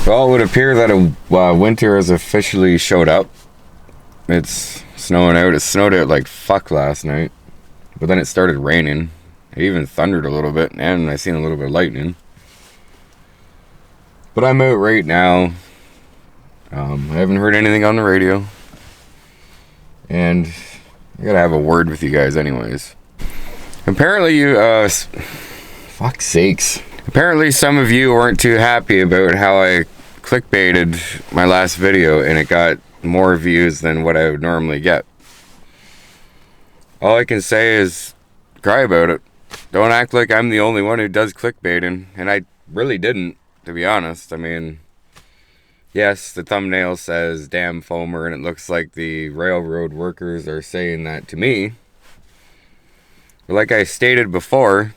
Well, it would appear that winter has officially showed up. It's snowing out. It snowed out like fuck last night. But then it started raining. It even thundered a little bit, and I seen a little bit of lightning. But I'm out right now. I haven't heard anything on the radio. And I gotta have a word with you guys anyways. Apparently fuck's sakes. Apparently some of you weren't too happy about how I clickbaited my last video and it got more views than what I would normally get. All I can say is cry about it. Don't act like I'm the only one who does clickbaiting, and I really didn't, to be honest. I mean, yes, the thumbnail says damn foamer and it looks like the railroad workers are saying that to me. But like I stated before,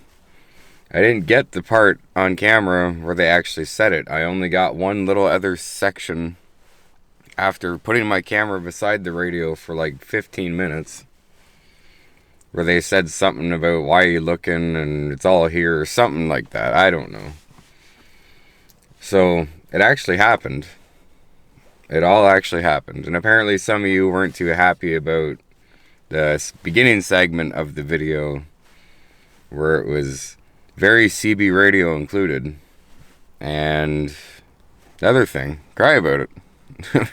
I didn't get the part on camera where they actually said it. I only got one little other section after putting my camera beside the radio for like 15 minutes where they said something about why are you looking and it's all here or something like that. I don't know. So it actually happened. It all actually happened. And apparently some of you weren't too happy about the beginning segment of the video where it was very CB radio included. And the other thing, cry about it.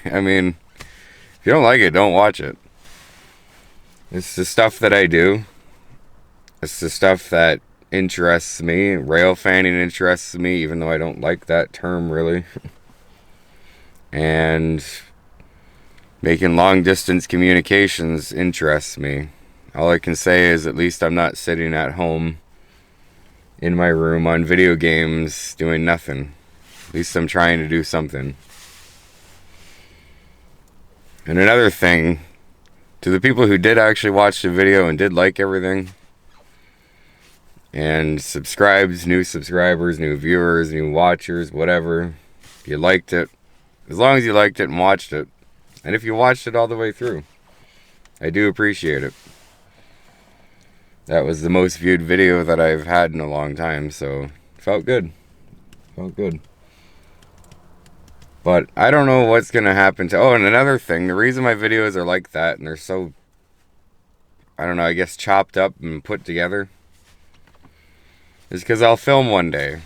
I mean, if you don't like it, don't watch it. It's the stuff that I do. It's the stuff that interests me. Rail fanning interests me, even though I don't like that term really. And making long distance communications interests me. All I can say is at least I'm not sitting at home in my room on video games doing nothing. At least I'm trying to do something. And another thing, to the people who did actually watch the video and did like everything, and subscribes, new subscribers, new viewers, new watchers, whatever, if you liked it, as long as you liked it and watched it, and if you watched it all the way through, I do appreciate it. That was the most viewed video that I've had in a long time, so it felt good. Felt good. But I don't know what's going to happen to... Oh, and another thing, the reason my videos are like that and they're so, I don't know, I guess chopped up and put together is because I'll film one day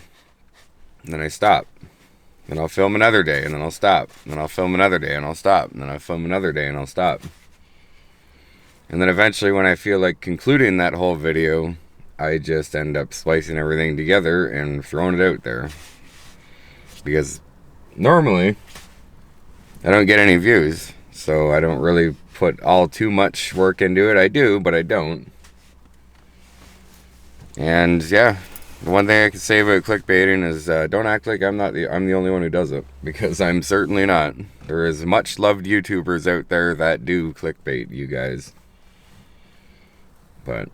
and then I stop. Then I'll film another day and then I'll stop. And then I'll film another day and I'll stop. And then I'll film another day and I'll stop. And then eventually when I feel like concluding that whole video, I just end up splicing everything together and throwing it out there. Because normally I don't get any views, so I don't really put all too much work into it. I do, but I don't. And yeah, the one thing I can say about clickbaiting is don't act like I'm the only one who does it, because I'm certainly not. There is much loved YouTubers out there that do clickbait, you guys. But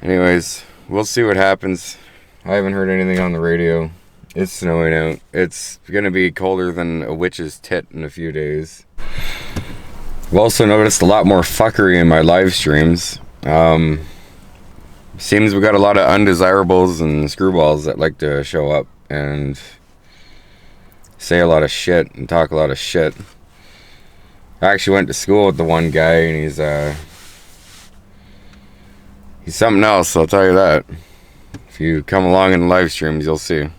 anyways, we'll see what happens. I haven't heard anything on the radio. It's snowing out. It's gonna be colder than a witch's tit in a few days. I've also noticed a lot more fuckery in my live streams. Seems we got a lot of undesirables and screwballs that like to show up and say a lot of shit and talk a lot of shit. I actually went to school with the one guy and he's something else, I'll tell you that. If you come along in the live streams, you'll see.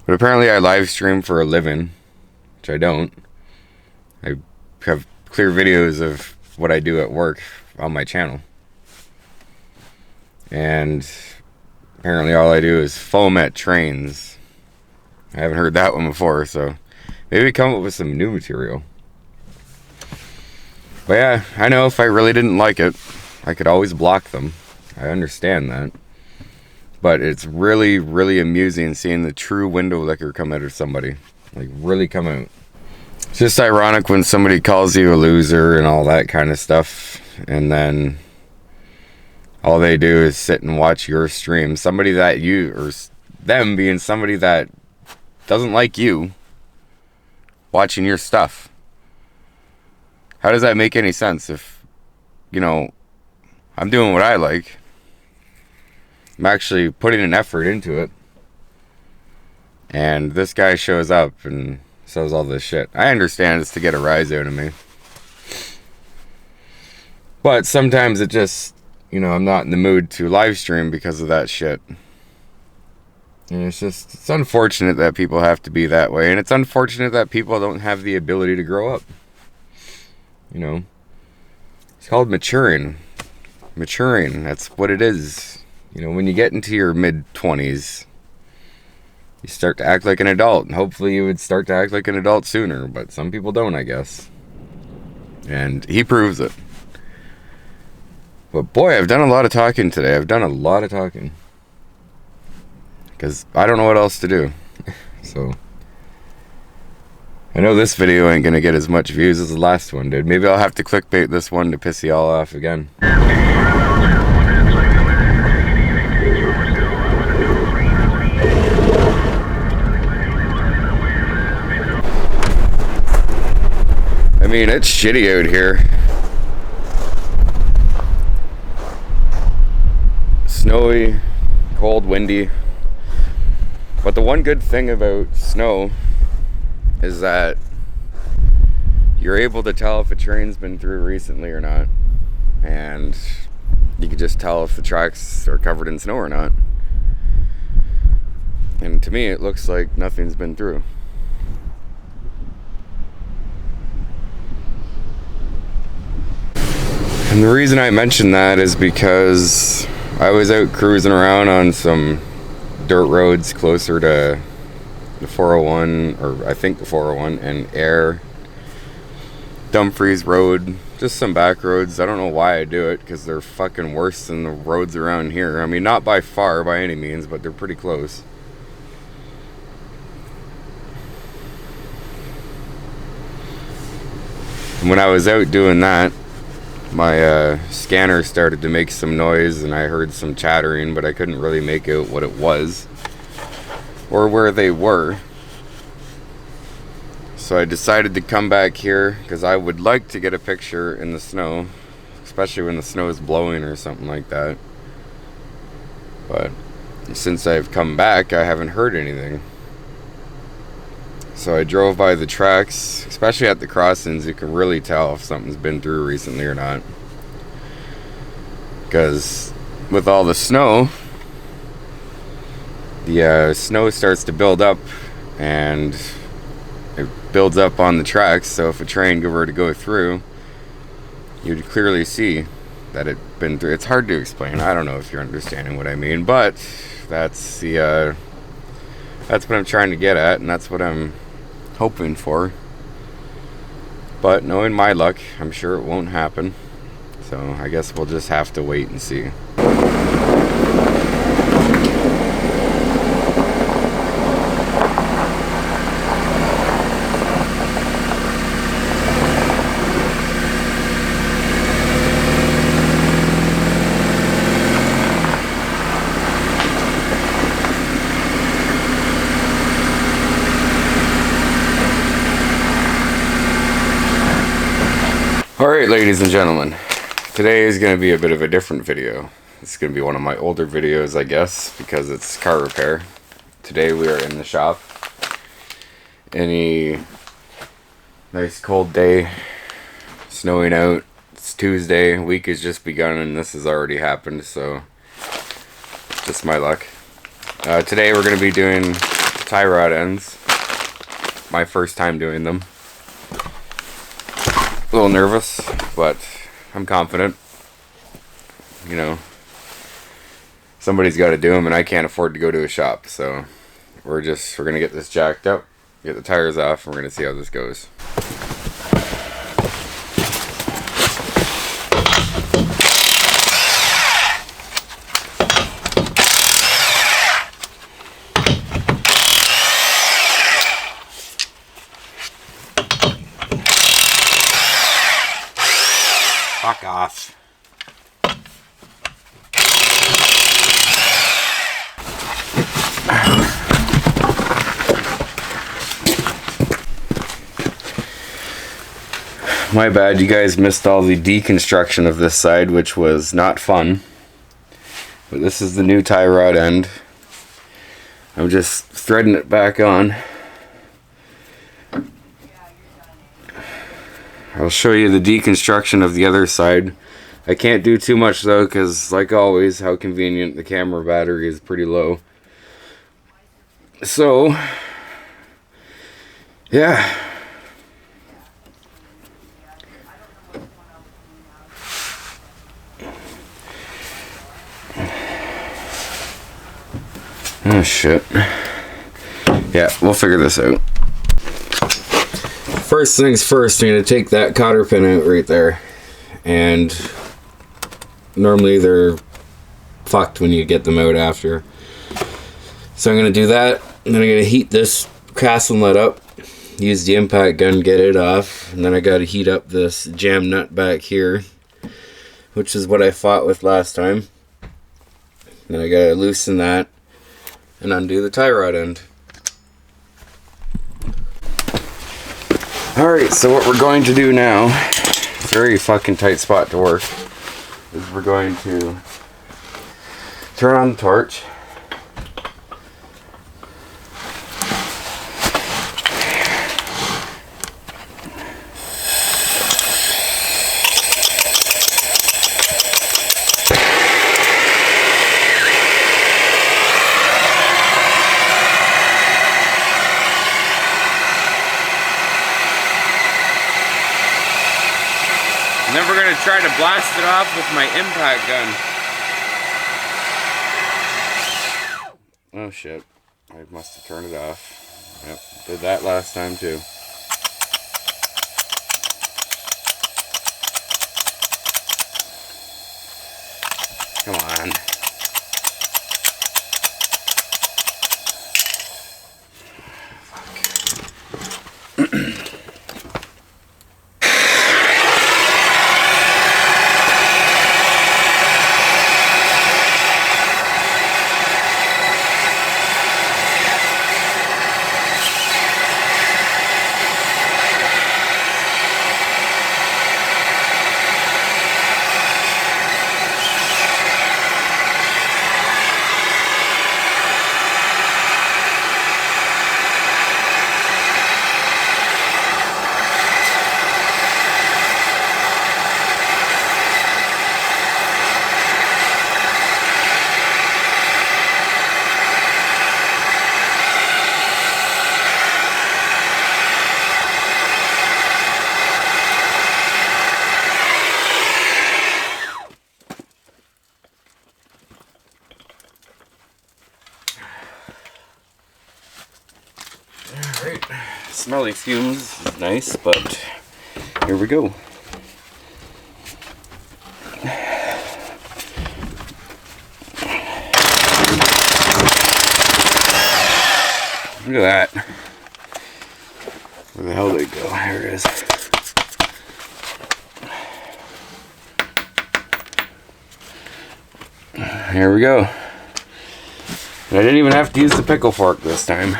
But apparently I live stream for a living, which I don't. I have clear videos of what I do at work on my channel. And apparently all I do is foam at trains. I haven't heard that one before, so maybe come up with some new material. But yeah, I know if I really didn't like it, I could always block them. I understand that. But it's really, really amusing seeing the true window liquor come out of somebody. Like, really come out. It's just ironic when somebody calls you a loser and all that kind of stuff, and then all they do is sit and watch your stream. Somebody that you, or them being somebody that doesn't like you, watching your stuff. How does that make any sense if, you know, I'm doing what I like. I'm actually putting an effort into it. And this guy shows up and says all this shit. I understand it's to get a rise out of me. But sometimes it just, you know, I'm not in the mood to live stream because of that shit. And it's unfortunate that people have to be that way. And it's unfortunate that people don't have the ability to grow up. You know, it's called maturing. Maturing, that's what it is. You know, when you get into your mid-20s, you start to act like an adult. And hopefully you would start to act like an adult sooner. But some people don't, I guess. And he proves it. But boy, I've done a lot of talking today. I've done a lot of talking. Because I don't know what else to do. So I know this video ain't gonna get as much views as the last one did. Maybe I'll have to clickbait this one to piss y'all off again. I mean, it's shitty out here. Snowy, cold, windy. But the one good thing about snow is that you're able to tell if a train's been through recently or not. And you can just tell if the tracks are covered in snow or not. And to me, it looks like nothing's been through. And the reason I mention that is because I was out cruising around on some dirt roads closer to the 401, or I think the 401, and Air, Dumfries Road, just some back roads. I don't know why I do it, because they're fucking worse than the roads around here. I mean, not by far, by any means, but they're pretty close. And when I was out doing that, my scanner started to make some noise and I heard some chattering, but I couldn't really make out what it was or where they were. So I decided to come back here because I would like to get a picture in the snow, especially when the snow is blowing or something like that. But since I've come back, I haven't heard anything. So I drove by the tracks, especially at the crossings. You can really tell if something's been through recently or not. Because with all the snow, the snow starts to build up and it builds up on the tracks. So if a train were to go through, you'd clearly see that it'd been through. It's hard to explain. I don't know if you're understanding what I mean, but that's the that's what I'm trying to get at, and that's what I'm hoping for. But knowing my luck, I'm sure it won't happen. So I guess we'll just have to wait and see. Alright, ladies and gentlemen, today is going to be a bit of a different video. It's going to be one of my older videos, I guess, because it's car repair. Today we are in the shop. Any nice cold day, snowing out. It's Tuesday, week has just begun and this has already happened, so just my luck. Today we're going to be doing tie rod ends. My first time doing them. A little nervous, but I'm confident. You know, somebody's got to do them, and I can't afford to go to a shop, so we're gonna get this jacked up, get the tires off, and we're gonna see how this goes. Fuck off. My bad, you guys missed all the deconstruction of this side, which was not fun. But this is the new tie rod end. I'm just threading it back on. I'll show you the deconstruction of the other side. I can't do too much though, because like always, how convenient, the camera battery is pretty low. So, yeah. Oh shit. Yeah, we'll figure this out. First things first, I'm going to take that cotter pin out right there. And normally they're fucked when you get them out after. So I'm going to do that. And then I'm going to heat this castle nut up. Use the impact gun, get it off. And then I got to heat up this jam nut back here, which is what I fought with last time. Then I got to loosen that and undo the tie rod end. Alright, so what we're going to do now, very fucking tight spot to work, is we're going to turn on the torch. And then we're going to try to blast it off with my impact gun. Oh shit. I must have turned it off. Yep, did that last time too. Come on. Alright, smelly fumes is nice, but here we go. Look at that. Where the hell did it go? Here it is. Here we go. And I didn't even have to use the pickle fork this time.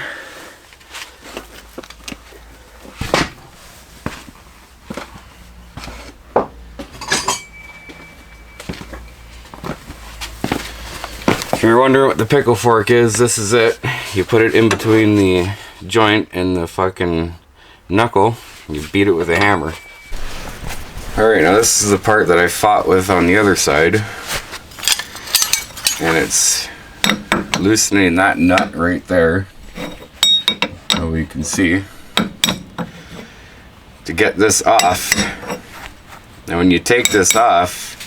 If you're wondering what the pickle fork is, this is it. You put it in between the joint and the fucking knuckle. You beat it with a hammer. Alright, now this is the part that I fought with on the other side. And it's loosening that nut right there. So you can see. To get this off. Now when you take this off,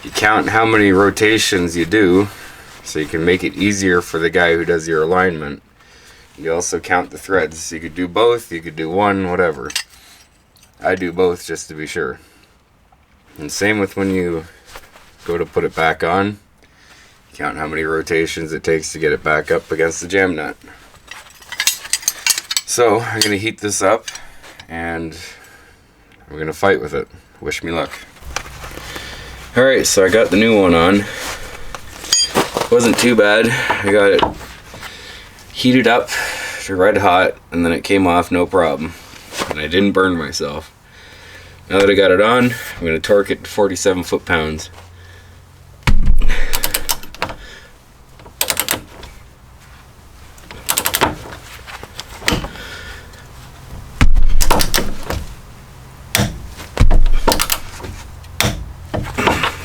you count how many rotations you do, so you can make it easier for the guy who does your alignment. You also count the threads. You could do both, you could do one, whatever. I do both just to be sure. And same with when you go to put it back on. Count how many rotations it takes to get it back up against the jam nut. So I'm going to heat this up and we're going to fight with it. Wish me luck. Alright, so I got the new one on. Wasn't too bad. I got it heated up to red hot and then it came off no problem. And I didn't burn myself. Now that I got it on, I'm going to torque it to 47 foot-pounds.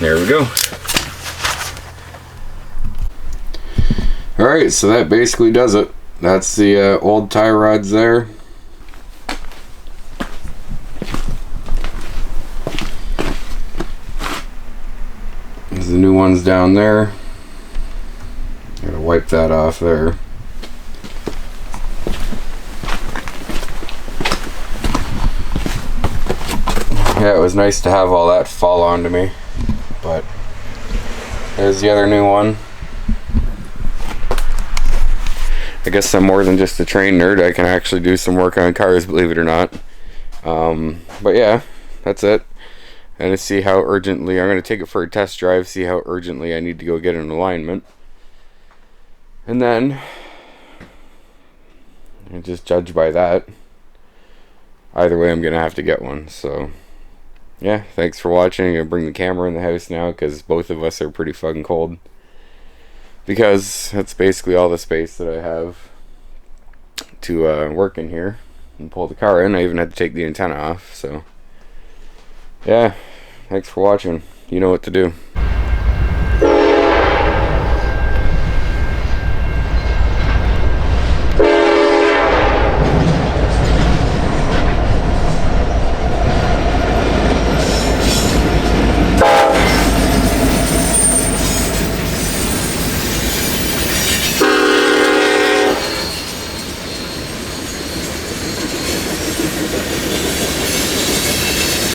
There we go. Alright, so that basically does it. That's the old tie rods there. There's the new ones down there. Gotta wipe that off there. Yeah, it was nice to have all that fall onto me. But there's the other new one. I guess I'm more than just a train nerd. I can actually do some work on cars, believe it or not. But yeah, that's it. And to see how urgently, I'm going to take it for a test drive, see how urgently I need to go get an alignment. And then, and just judge by that. Either way, I'm going to have to get one. So, yeah, thanks for watching. I'm going to bring the camera in the house now because both of us are pretty fucking cold. Because that's basically all the space that I have to work in here and pull the car in. I even had to take the antenna off. So, yeah, thanks for watching. You know what to do.